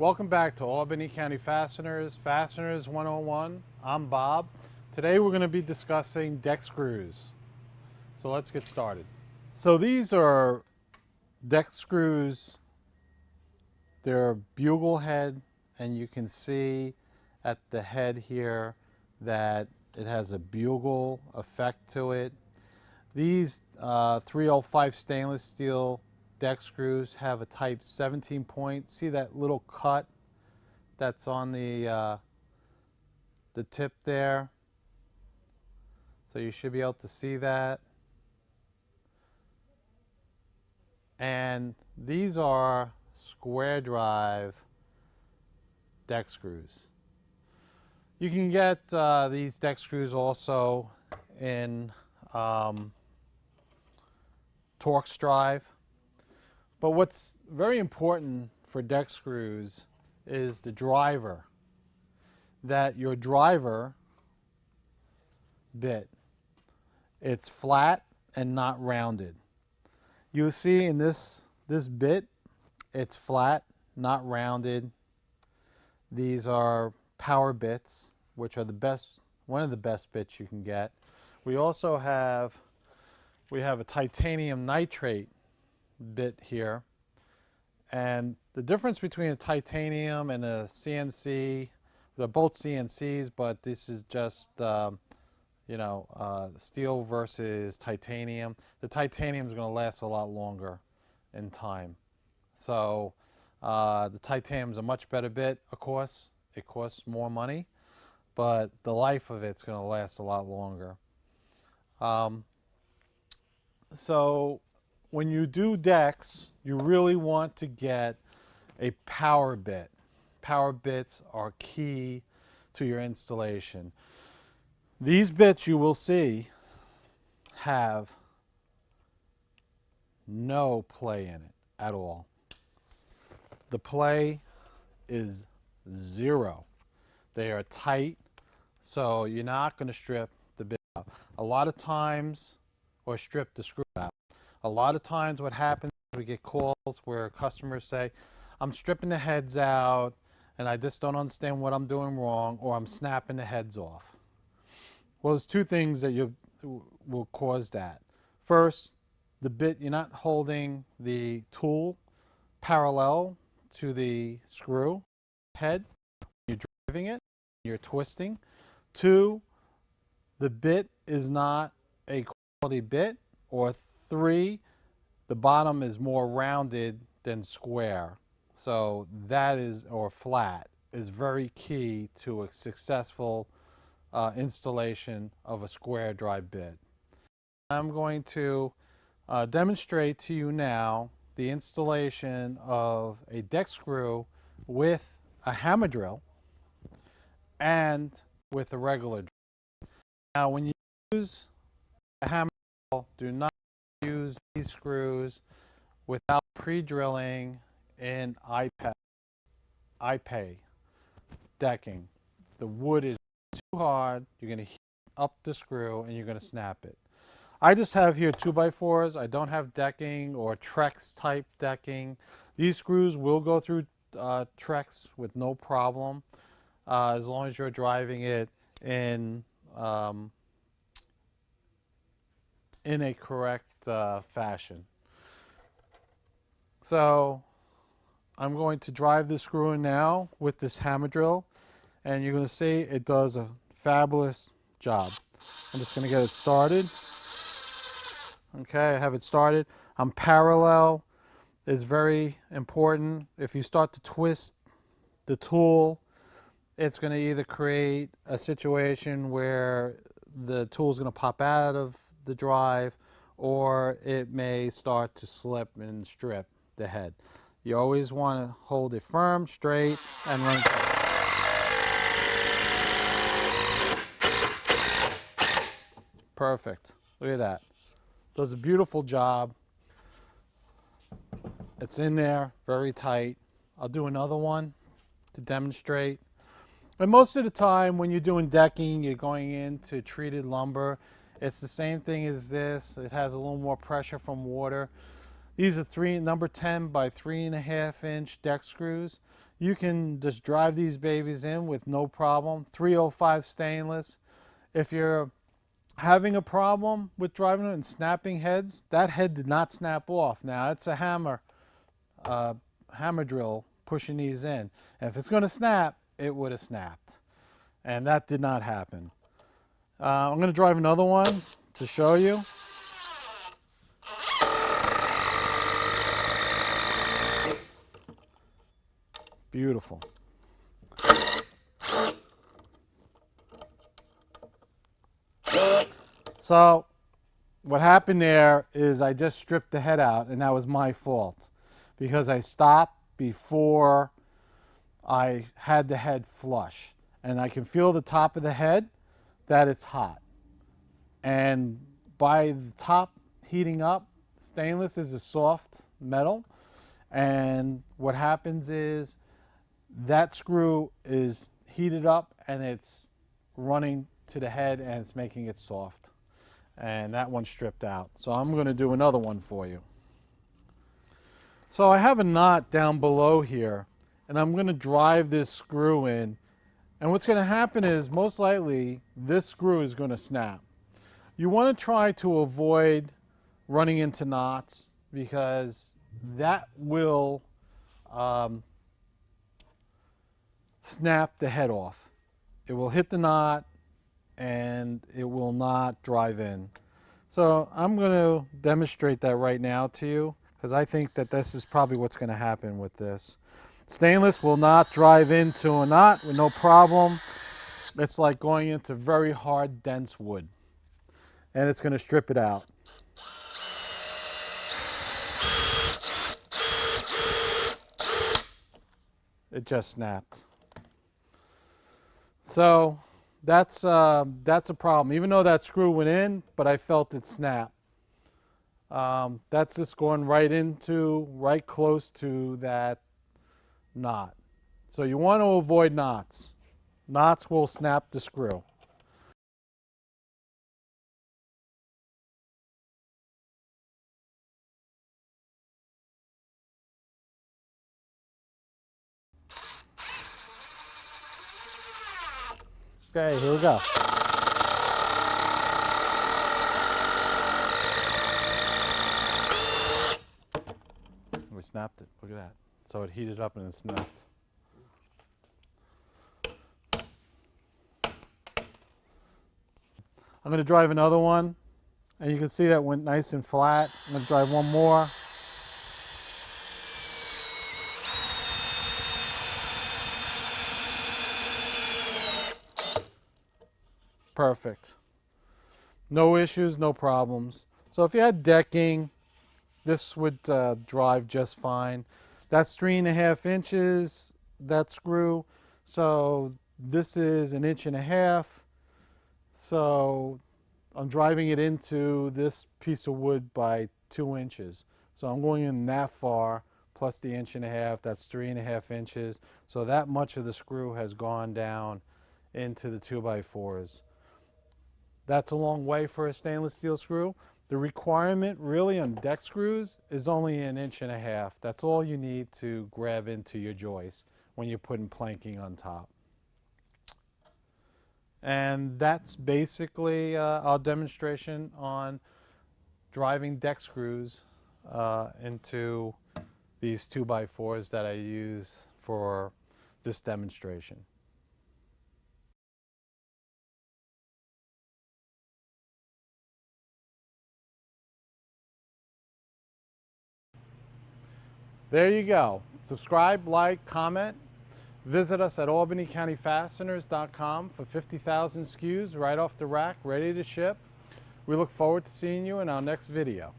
Welcome back to Albany County Fasteners, Fasteners 101. I'm Bob. Today we're going to be discussing deck screws. So let's get started. So these are deck screws. They're bugle head, and you can see at the head here that it has a bugle effect to it. These 305 stainless steel deck screws have a type 17 point. See that little cut that's on the tip there? So you should be able to see that. And these are square drive deck screws. You can get these deck screws also in Torx drive. But what's very important for deck screws is the driver. That your driver bit, it's flat and not rounded. You see in this bit, it's flat, not rounded. These are power bits, which are the best, one of the best bits you can get. We also have a titanium nitrate bit here, and the difference between a titanium and a CNC, they're both CNCs, but this is just steel versus titanium. The titanium is going to last a lot longer in time, so the titanium is a much better bit. Of course, it costs more money, but the life of it's going to last a lot longer. So when you do decks, you really want to get a power bit. Power bits are key to your installation. These bits you will see have no play in it at all. The play is zero. They are tight, so you're not going to strip the bit out. A lot of times, or strip the screw out. A lot of times what happens, we get calls where customers say, I'm stripping the heads out and I just don't understand what I'm doing wrong, or I'm snapping the heads off. Well, there's two things that will cause that. First, the bit, you're not holding the tool parallel to the screw head. You're driving it, you're twisting. Two, the bit is not a quality bit. Or three, the bottom is more rounded than square. So that is, or flat, is very key to a successful installation of a square drive bit. I'm going to demonstrate to you now the installation of a deck screw with a hammer drill and with a regular drill. Now when you use a hammer drill, do not use these screws without pre-drilling in iPay decking. The wood is too hard, you're going to heat up the screw and you're going to snap it. I just have here 2x4s. I don't have decking or Trex type decking. These screws will go through Trex with no problem, as long as you're driving it in a correct fashion. So I'm going to drive the screw in now with this hammer drill, and you're going to see it does a fabulous job. I'm just going to get it started. Okay, I have it started. I'm parallel. Is very important. If you start to twist the tool, it's going to either create a situation where the tool is going to pop out of the drive, or it may start to slip and strip the head. You always want to hold it firm, straight, and run. Perfect. Look at that. Does a beautiful job. It's in there, very tight. I'll do another one to demonstrate. And most of the time when you're doing decking, you're going into treated lumber. It's the same thing as this. It has a little more pressure from water. These are number 10 by 3.5 inch deck screws. You can just drive these babies in with no problem. 305 stainless. If you're having a problem with driving it and snapping heads, that head did not snap off. Now it's a hammer drill pushing these in. And if it's going to snap, it would have snapped. And that did not happen. I'm going to drive another one to show you. Beautiful. So what happened there is I just stripped the head out, and that was my fault because I stopped before I had the head flush. And I can feel the top of the head that it's hot. And by the top heating up, stainless is a soft metal. And what happens is that screw is heated up and it's running to the head and it's making it soft. And that one's stripped out. So I'm going to do another one for you. So I have a knot down below here, and I'm going to drive this screw in. And what's going to happen is most likely this screw is going to snap. You want to try to avoid running into knots because that will snap the head off. It will hit the knot and it will not drive in. So I'm going to demonstrate that right now to you because I think that this is probably what's going to happen with this. Stainless will not drive into a knot with no problem. It's like going into very hard, dense wood. And it's going to strip it out. It just snapped. So that's a problem. Even though that screw went in, but I felt it snap. That's just going right close to that knot. So you want to avoid knots. Knots will snap the screw. Okay, here we go. We snapped it. Look at that. So it heated up and it snapped. I'm going to drive another one, and you can see that went nice and flat. I'm going to drive one more. Perfect. No issues, no problems. So if you had decking, this would drive just fine. That's 3.5 inches, that screw. So this is 1.5 inches. So I'm driving it into this piece of wood by 2 inches. So I'm going in that far, plus the 1.5 inches, that's 3.5 inches. So that much of the screw has gone down into the 2x4s. That's a long way for a stainless steel screw. The requirement really on deck screws is only 1.5 inches. That's all you need to grab into your joist when you're putting planking on top. And that's basically our demonstration on driving deck screws into these 2x4s that I use for this demonstration. There you go. Subscribe, like, comment. Visit us at albanycountyfasteners.com for 50,000 SKUs right off the rack, ready to ship. We look forward to seeing you in our next video.